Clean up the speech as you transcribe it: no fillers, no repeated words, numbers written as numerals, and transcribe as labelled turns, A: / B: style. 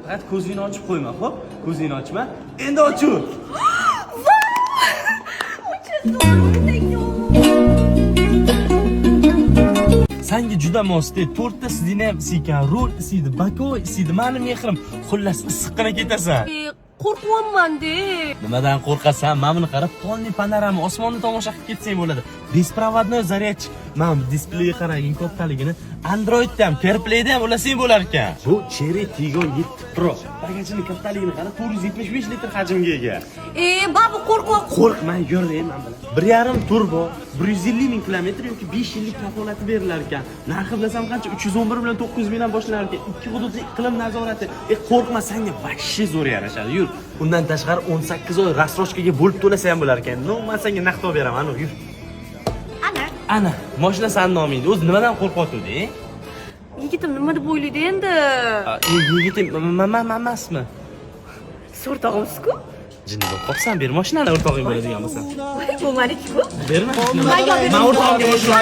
A: Faqat ko'zingni ochib qo'yma, xo'p? Ko'zingni ochma. Endi ochur. Senga juda mosdi, to'rtta sidina ham isiykan, rol isiydi, bakoy isiydi, meni mehrim. Xullas issiqqina ketasan.
B: Qo'rqyapman-da.
A: Nimadan qo'rqasan? Mana buni qarab, polniy panorama, osmonni tomosha qilib ketsang bo'ladi. Беспроводной zaryadchik. Mana bu displeyga qaragin kattaligini. Androidda ham, CarPlay'da ham ulasang bo'lar ekan. Bu Cherry Tiggo 7 Pro. Bagajining kattaligini qara, 475 litr hajmga ega.
B: Babu qo'rqyapman.
A: Qo'rqma, yur men bilan. 1.5 turbo, 150 ming kilometr yoki 5 yillik kafolati berilar ekan. Narxi bilasam qancha? 311 bilan 900 mingdan boshlanar ekan. 2 hududli iqlim nazorati. Qo'rqma, senga vashshi zo'r yarashadi. Yur. Undan tashqari 18 oy rassrochkaga bo'lib to'lasa ham bo'lar ekan. No, men senga naqd olib beraman, yur. Ana, mashina san nomingda. O'zi nimadan qo'rqyapti-da?
B: Yigitim nima deb o'ylaydi endi?
A: Yigitim, emasmi?
B: So'rtog'imsiz-ku?
A: Jinni bo'lib qopsan, ber mashinani o'rtog'ing bo'ladigan bo'lsa.
B: Voy, bo'lmadi-ku.
A: Berma. Men o'rtog'imga mashina